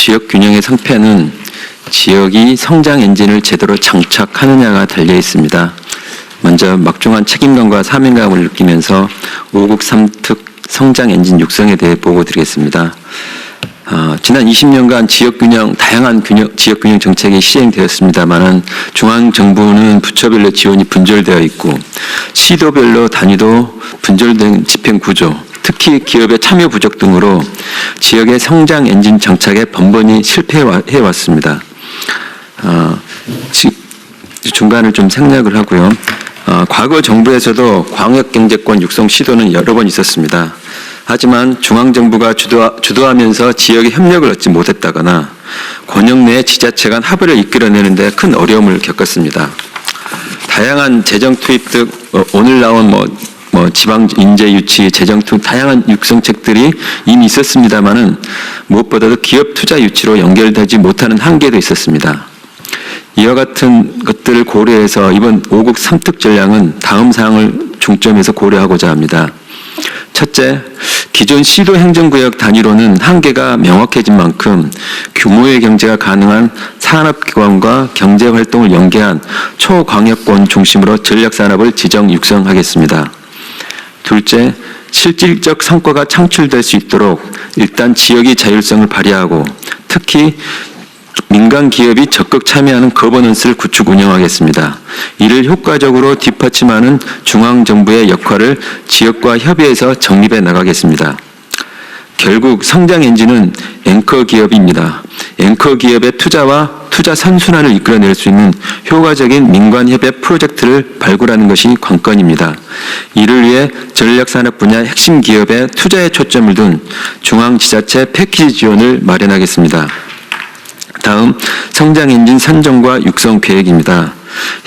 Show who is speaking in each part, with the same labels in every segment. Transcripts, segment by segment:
Speaker 1: 지역 균형의 성패는 지역이 성장 엔진을 제대로 장착하느냐가 달려 있습니다. 먼저 막중한 책임감과 사명감을 느끼면서 5국 3특 성장 엔진 육성에 대해 보고 드리겠습니다. 지난 20년간 다양한 지역균형 정책이 시행되었습니다만 중앙정부는 부처별로 지원이 분절되어 있고 시도별로 단위도 분절된 집행구조, 특히 기업의 참여 부족 등으로 지역의 성장 엔진 장착에 번번이 실패해왔습니다. 중간을 좀 생략을 하고요. 과거 정부에서도 광역경제권 육성 시도는 여러 번 있었습니다. 하지만 중앙정부가 주도하면서 지역의 협력을 얻지 못했다거나 권역 내 지자체 간 합의를 이끌어내는 데 큰 어려움을 겪었습니다. 다양한 재정 투입 등 오늘 나온 지방 인재 유치, 재정 투입 다양한 육성책들이 이미 있었습니다만은 무엇보다도 기업 투자 유치로 연결되지 못하는 한계도 있었습니다. 이와 같은 것들을 고려해서 이번 5국 3특 전략은 다음 사항을 중점에서 고려하고자 합니다. 첫째, 기존 시도 행정구역 단위로는 한계가 명확해진 만큼 규모의 경제가 가능한 산업기관과 경제활동을 연계한 초광역권 중심으로 전략산업을 지정 육성하겠습니다. 둘째, 실질적 성과가 창출될 수 있도록 일단 지역의 자율성을 발휘하고 특히 민간 기업이 적극 참여하는 거버넌스를 구축 운영하겠습니다. 이를 효과적으로 뒷받침하는 중앙정부의 역할을 지역과 협의해서 정립해 나가겠습니다. 결국 성장 엔진은 앵커 기업입니다. 앵커 기업의 투자와 투자 선순환을 이끌어낼 수 있는 효과적인 민관협약 프로젝트를 발굴하는 것이 관건입니다. 이를 위해 전략산업 분야 핵심 기업의 투자에 초점을 둔 중앙지자체 패키지 지원을 마련하겠습니다. 다음 성장 엔진 선정과 육성 계획입니다.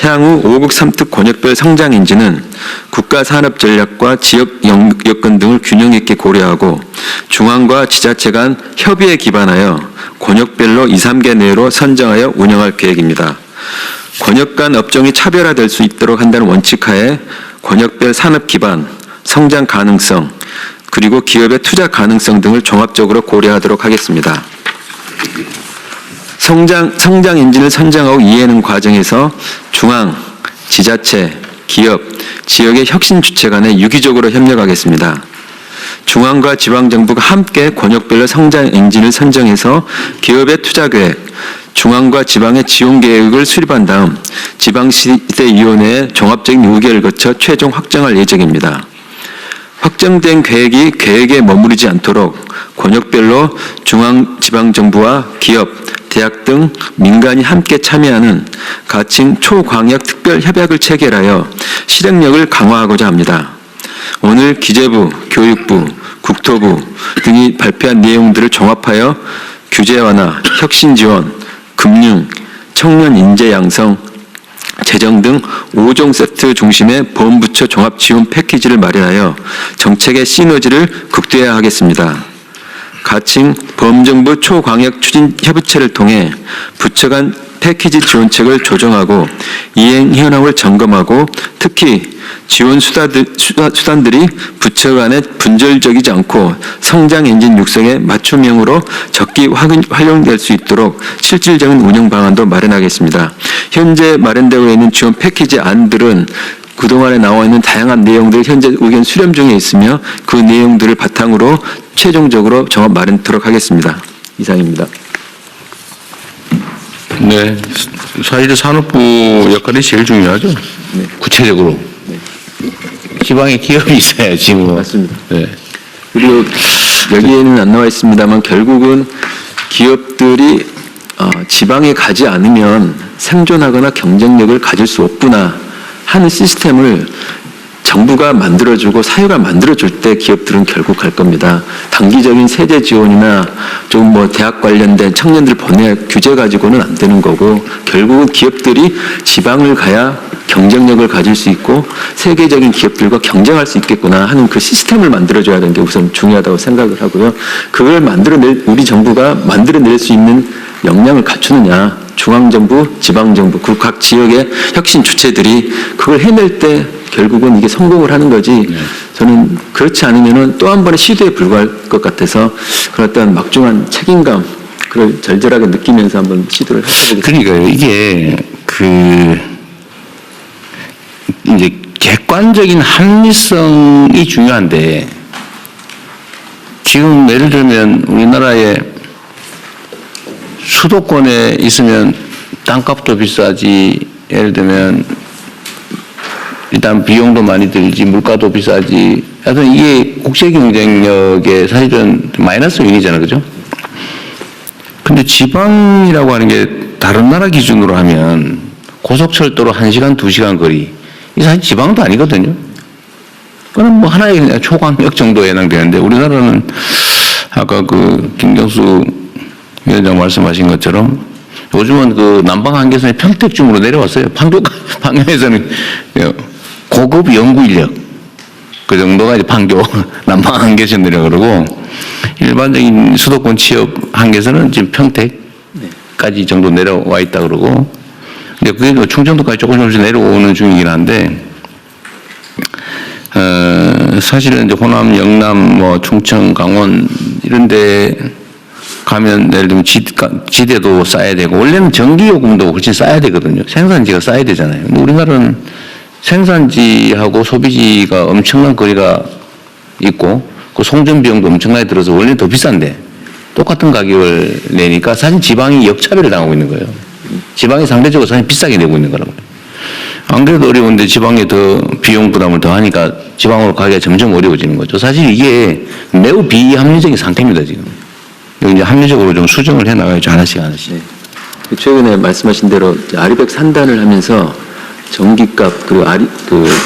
Speaker 1: 향후 5국 3특 권역별 성장 엔진은 국가 산업 전략과 지역 여건 등을 균형 있게 고려하고 중앙과 지자체 간 협의에 기반하여 권역별로 2, 3개 내로 선정하여 운영할 계획입니다. 권역 간 업종이 차별화될 수 있도록 한다는 원칙하에 권역별 산업 기반, 성장 가능성, 그리고 기업의 투자 가능성 등을 종합적으로 고려하도록 하겠습니다. 성장 엔진을 선정하고 이해하는 과정에서 중앙, 지자체, 기업, 지역의 혁신 주체 간에 유기적으로 협력하겠습니다. 중앙과 지방정부가 함께 권역별로 성장 엔진을 선정해서 기업의 투자 계획, 중앙과 지방의 지원 계획을 수립한 다음 지방시대위원회의 종합적인 의결을 거쳐 최종 확정할 예정입니다. 확정된 계획이 계획에 머무르지 않도록 권역별로 중앙, 지방정부와 기업, 대학 등 민간이 함께 참여하는 가칭 초광역 특별협약을 체결하여 실행력을 강화하고자 합니다. 오늘 기재부, 교육부, 국토부 등이 발표한 내용들을 종합하여 규제 완화, 혁신 지원, 금융, 청년 인재 양성, 재정 등 5종 세트 중심의 범부처 종합 지원 패키지를 마련하여 정책의 시너지를 극대화하겠습니다. 가칭 범정부 초광역 추진 협의체를 통해 부처 간 패키지 지원책을 조정하고 이행 현황을 점검하고 특히 지원 수단들이 부처 간에 분절적이지 않고 성장 엔진 육성에 맞춤형으로 적기 활용될 수 있도록 실질적인 운영 방안도 마련하겠습니다. 현재 마련되고 있는 지원 패키지 안들은 그동안에 나와 있는 다양한 내용들 현재 의견 수렴 중에 있으며 그 내용들을 바탕으로 최종적으로 정합 마련토록 하겠습니다. 이상입니다.
Speaker 2: 네, 사실 산업부 역할이 제일 중요하죠.
Speaker 1: 네.
Speaker 2: 구체적으로
Speaker 1: 네.
Speaker 2: 지방에 기업이 있어야지 뭐.
Speaker 1: 맞습니다.
Speaker 2: 네.
Speaker 1: 그리고 여기에는 안 나와 있습니다만 결국은 기업들이 지방에 가지 않으면 생존하거나 경쟁력을 가질 수 없구나 하는 시스템을 정부가 만들어주고 사회가 만들어줄 때 기업들은 결국 갈 겁니다. 단기적인 세제 지원이나 좀 대학 관련된 청년들 보내 규제 가지고는 안 되는 거고 결국은 기업들이 지방을 가야 경쟁력을 가질 수 있고 세계적인 기업들과 경쟁할 수 있겠구나 하는 그 시스템을 만들어줘야 되는 게 우선 중요하다고 생각을 하고요. 그걸 우리 정부가 만들어낼 수 있는 역량을 갖추느냐. 중앙정부, 지방정부, 그 각 지역의 혁신 주체들이 그걸 해낼 때 결국은 이게 성공을 하는 거지. 네. 저는 그렇지 않으면은 또 한 번의 시도에 불과할 것 같아서 그런 어떤 막중한 책임감 그걸 절절하게 느끼면서 한번 시도를 해보겠습니다.
Speaker 2: 그러니까요. 이게 이제 객관적인 합리성이 중요한데 지금 예를 들면 우리나라의 수도권에 있으면 땅값도 비싸지, 예를 들면 일단 비용도 많이 들지, 물가도 비싸지. 하여튼 이게 국제 경쟁력에 사실은 마이너스 요인이잖아요, 그죠? 근데 지방이라고 하는 게 다른 나라 기준으로 하면 고속철도로 1시간, 2시간 거리, 이 사실 지방도 아니거든요. 그건 뭐 하나의 그냥 초강력 정도에 해당되는데 우리나라는 아까 김경수 위원장 말씀하신 것처럼 요즘은 남방 한계선이 평택쯤으로 내려왔어요. 판교에서는 고급 연구 인력 그 정도가 이제 판교 남방 한계선이라고 그러고 일반적인 수도권 취업 한계선은 지금 평택까지 정도 내려와 있다 그러고 근데 그게 충청도까지 조금씩 내려오는 중이긴 한데 사실은 이제 호남, 영남, 뭐 충청, 강원 이런데 가면 예를 들면 지대도 쌓아야 되고 원래는 전기요금도 훨씬 쌓아야 되거든요. 생산지가 쌓아야 되잖아요. 근데 우리나라는 생산지하고 소비지가 엄청난 거리가 있고 그 송전 비용도 엄청나게 들어서 원래 더 비싼데 똑같은 가격을 내니까 사실 지방이 역차별을 당하고 있는 거예요. 지방이 상대적으로 사실 비싸게 내고 있는 거라고요. 안 그래도 어려운데 지방에 더 비용 부담을 더 하니까 지방으로 가기가 점점 어려워지는 거죠. 사실 이게 매우 비합리적인 상태입니다, 지금. 이제 합리적으로 좀 수정을 해 나가야죠, 하나씩.
Speaker 1: 네. 최근에 말씀하신 대로 아리백 산단을 하면서 전기값 그리고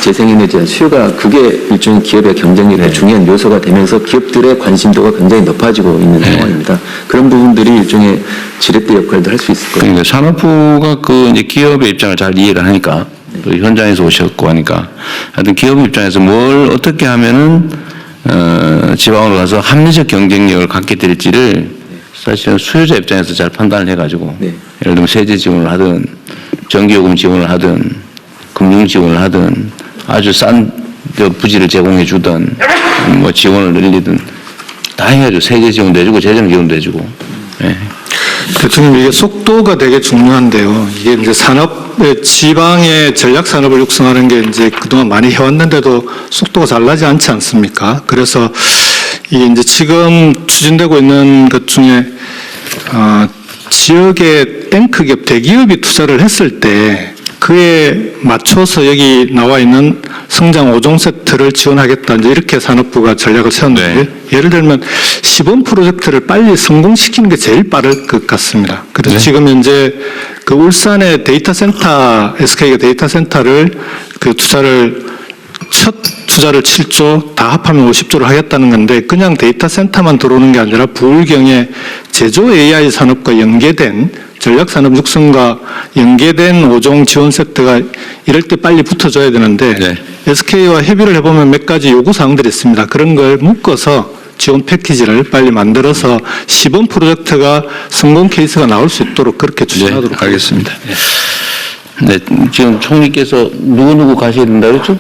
Speaker 1: 재생에너지에 대한 수요가 그게 일종의 기업의 경쟁력의 중요한 요소가 되면서 기업들의 관심도가 굉장히 높아지고 있는 상황입니다. 그런 부분들이 일종의 지렛대 역할도 할 수 있을 거예요.
Speaker 2: 그러니까 산업부가 이제 기업의 입장을 잘 이해를 하니까 또 현장에서 오셨고 하니까 하여튼 기업 입장에서 뭘 어떻게 하면은 지방으로 가서 합리적 경쟁력을 갖게 될지를 사실은 수요자 입장에서 잘 판단을 해가지고 예를 들면 세제 지원을 하든 전기요금 지원을 하든 금융 지원을 하든 아주 싼 부지를 제공해 주든 뭐 지원을 늘리든 다 해야죠. 세제 지원도 해주고 재정 지원도 해주고. 예.
Speaker 3: 대통령 이게 속도가 되게 중요한데요. 이게 이제 지방의 전략 산업을 육성하는 게 이제 그동안 많이 해왔는데도 속도가 잘 나지 않지 않습니까? 그래서 이게 이제 지금 추진되고 있는 것 중에 지역의 탱크 기업, 대기업이 투자를 했을 때 그에 맞춰서 여기 나와 있는 성장 5종 세트를 지원하겠다. 이제 이렇게 산업부가 전략을 세웠는데 예를 들면 시범 프로젝트를 빨리 성공시키는 게 제일 빠를 것 같습니다. 그래서 지금 현재 그 울산의 데이터 센터, SK가 데이터 센터를 첫 투자를 7조, 다 합하면 50조를 하겠다는 건데 그냥 데이터 센터만 들어오는 게 아니라 부울경의 제조 AI 산업과 연계된 전략산업 육성과 연계된 5종 지원 세트가 이럴 때 빨리 붙어줘야 되는데 SK와 협의를 해보면 몇 가지 요구사항들이 있습니다. 그런 걸 묶어서 지원 패키지를 빨리 만들어서 시범 프로젝트가 성공 케이스가 나올 수 있도록 그렇게 추진하도록
Speaker 2: 하겠습니다. 네, 지금 총리께서 누구누구 가셔야 된다 그랬죠?